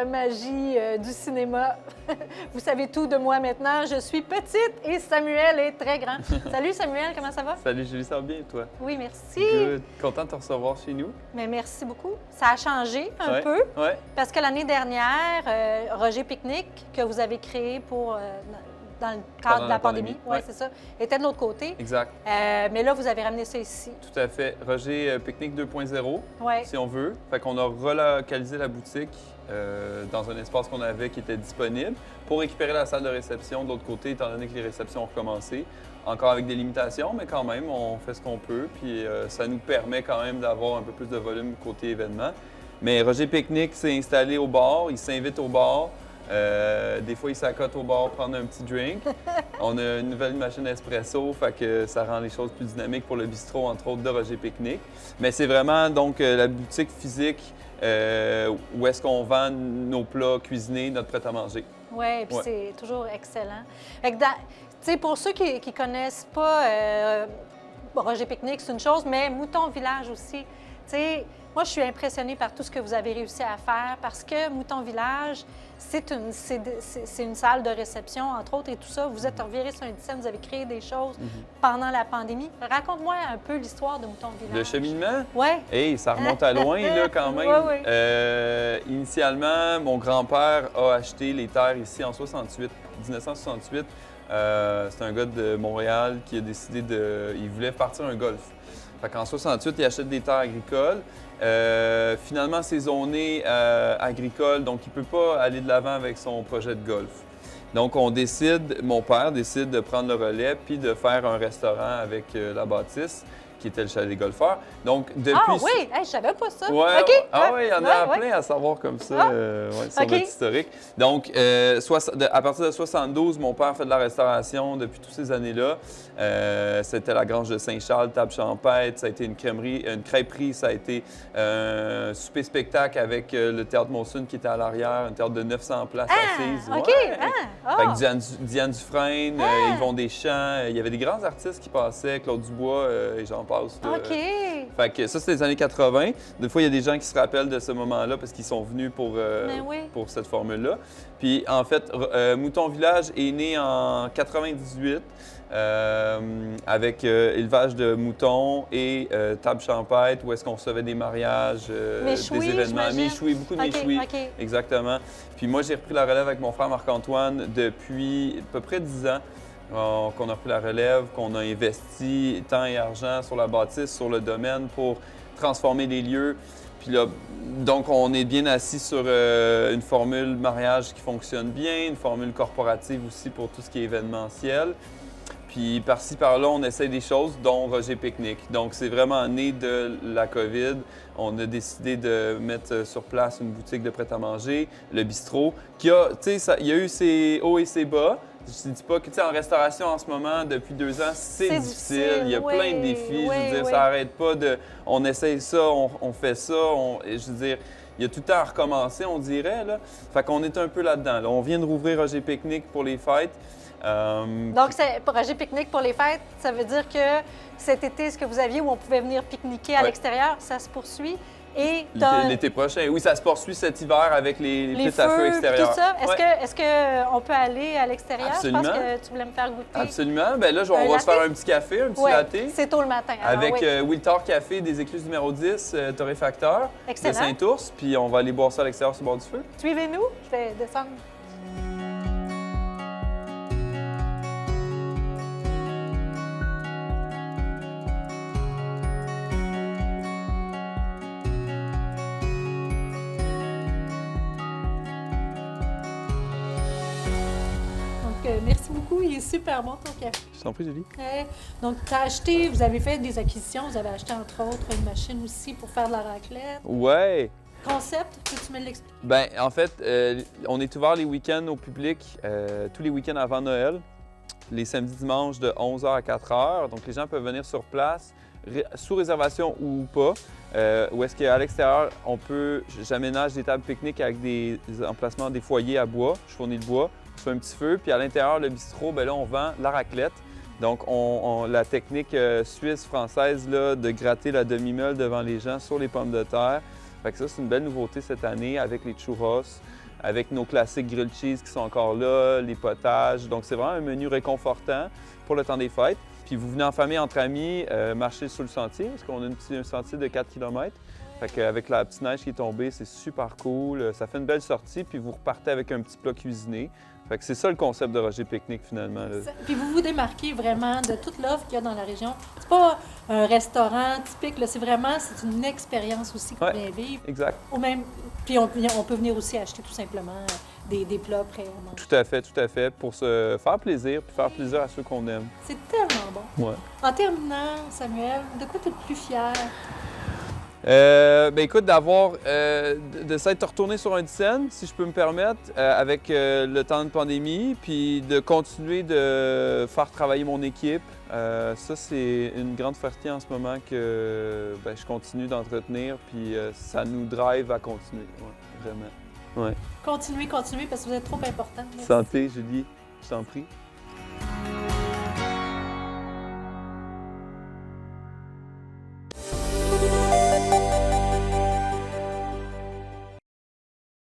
magie du cinéma. Vous savez tout de moi maintenant. Je suis petite et Samuel est très grand. Salut Samuel, comment ça va? Salut Julie, ça va bien toi? Oui, merci. Good. Content de te recevoir chez nous. Mais merci beaucoup. Ça a changé un peu parce que l'année dernière, Roger Picnic, que vous avez créé pour... dans le cadre de la pandémie, oui, c'est ça, était de l'autre côté. Exact. Mais là, vous avez ramené ça ici. Tout à fait. Roger Picnic 2.0, si on veut. Fait qu'on a relocalisé la boutique dans un espace qu'on avait qui était disponible pour récupérer la salle de réception de l'autre côté, étant donné que les réceptions ont recommencé. Encore avec des limitations, mais quand même, on fait ce qu'on peut. Puis ça nous permet quand même d'avoir un peu plus de volume côté événement. Mais Roger Picnic s'est installé au bar, il s'invite au bar. Des fois, il s'accote au bar prendre un petit drink. On a une nouvelle machine espresso, fait que ça rend les choses plus dynamiques pour le bistrot, entre autres, de Roger Picnic. Mais c'est vraiment donc la boutique physique où est-ce qu'on vend nos plats cuisinés, notre prêt-à-manger. Oui, puis c'est toujours excellent. Fait que pour ceux qui ne connaissent pas Roger Picnic, c'est une chose, mais Mouton Village aussi. T'sais, moi, je suis impressionnée par tout ce que vous avez réussi à faire parce que Mouton Village, c'est une salle de réception, entre autres, et tout ça. Vous êtes reviré sur une scène, vous avez créé des choses pendant la pandémie. Raconte-moi un peu l'histoire de Mouton Village. Le cheminement? Oui. Hey, ça remonte à loin, là, quand même. Initialement, mon grand-père a acheté les terres ici en 1968. C'est un gars de Montréal qui a décidé il voulait partir un golf. Fait qu'en 68, il achète des terres agricoles. Finalement, c'est zoné agricole, donc il ne peut pas aller de l'avant avec son projet de golf. Donc, mon père décide de prendre le relais puis de faire un restaurant avec la bâtisse, qui était le Chalet des Golfeurs. Donc, depuis... Ah oui! Hey, je savais pas ça. Ouais, OK. il y en a plein à savoir comme ça sur notre historique. Donc, à partir de 72, mon père fait de la restauration depuis toutes ces années-là. C'était la Grange de Saint-Charles, table champêtre, ça a été une crêperie, ça a été un souper-spectacle avec le Théâtre Monsun qui était à l'arrière, un théâtre de 900 places assises. OK! Avec Diane Dufresne, Yvon Deschamps, il y avait des grands artistes qui passaient, Claude Dubois et j'en passe. OK! Fait que ça, c'était les années 80. Des fois, il y a des gens qui se rappellent de ce moment-là parce qu'ils sont venus pour cette formule-là. Puis, en fait, Mouton Village est né en 98 avec élevage de moutons et table champêtre où est-ce qu'on recevait des mariages, des événements. Méchoui, beaucoup de méchoui. Exactement. Puis moi, j'ai repris la relève avec mon frère Marc-Antoine depuis à peu près 10 ans. Qu'on a pris la relève, qu'on a investi temps et argent sur la bâtisse, sur le domaine pour transformer les lieux. Puis là, donc, on est bien assis sur une formule mariage qui fonctionne bien, une formule corporative aussi pour tout ce qui est événementiel. Puis par-ci, par-là, on essaie des choses, dont Roger Picnic. Donc, c'est vraiment né de la COVID. On a décidé de mettre sur place une boutique de prêt-à-manger, le bistrot, qui a, tu sais, il y a eu ses hauts et ses bas. Je ne dis pas que, tu sais, en restauration en ce moment, depuis 2 ans, c'est difficile. Il y a plein de défis. Je veux dire, ça n'arrête pas de... On essaye ça, on fait ça. Je veux dire, il y a tout le temps à recommencer, on dirait, là. Fait qu'on est un peu là-dedans. Là. On vient de rouvrir Roger Picnic pour les fêtes. Donc, pour Roger Picnic pour les fêtes, ça veut dire que cet été, ce que vous aviez où on pouvait venir pique-niquer à l'extérieur, ça se poursuit. Et l'été prochain. Oui, ça se poursuit cet hiver avec les pistes à feu extérieures. Tout ça. Ouais. Est-ce qu'on peut aller à l'extérieur? Absolument. Je pense que tu voulais me faire goûter. Absolument. Bien là, on va se faire un petit café, un petit latte. C'est tôt le matin. Alors, avec Wiltar Café des Écluses numéro 10, torréfacteur de Saint-Ours. Puis on va aller boire ça à l'extérieur sur le bord du feu. Suivez-nous. Je vais descendre. Merci beaucoup, il est super bon ton café. Je t'en prie, Julie. Donc, tu as acheté, vous avez fait des acquisitions, vous avez acheté entre autres une machine aussi pour faire de la raclette. Ouais. Concept, peux-tu me l'expliquer? Bien, en fait, on est ouvert les week-ends au public, tous les week-ends avant Noël, les samedis, dimanches de 11h à 4h. Donc, les gens peuvent venir sur place, sous réservation ou pas. Ou est-ce qu'à l'extérieur, j'aménage des tables pique-nique avec des emplacements, des foyers à bois. Je fournis le bois. Je fais un petit feu, puis à l'intérieur, le bistrot, bien là, on vend la raclette. Donc, la technique suisse-française de gratter la demi-meule devant les gens sur les pommes de terre. Fait que ça, c'est une belle nouveauté cette année avec les churros, avec nos classiques grilled cheese qui sont encore là, les potages. Donc, c'est vraiment un menu réconfortant pour le temps des fêtes. Puis vous venez en famille, entre amis, marcher sur le sentier, parce qu'on a un sentier de 4 km. Fait qu'avec la petite neige qui est tombée, c'est super cool. Ça fait une belle sortie, puis vous repartez avec un petit plat cuisiné. Fait que c'est ça le concept de Roger Picnic, finalement. Là. Puis vous vous démarquez vraiment de toute l'offre qu'il y a dans la région. C'est pas un restaurant typique, là. C'est une expérience aussi qu'on vient vivre. Exact. Puis on peut venir aussi acheter tout simplement des plats prêts à manger. Tout à fait, pour se faire plaisir, puis faire plaisir à ceux qu'on aime. C'est tellement bon. Ouais. En terminant, Samuel, de quoi tu es le plus fier? Écoute, de s'être retourné sur une scène, si je peux me permettre, avec le temps de pandémie, puis de continuer de faire travailler mon équipe. Ça, c'est une grande fierté en ce moment que je continue d'entretenir, puis ça nous drive à continuer, vraiment. Ouais. Continuez, parce que vous êtes trop important. Santé, Julie, je t'en prie.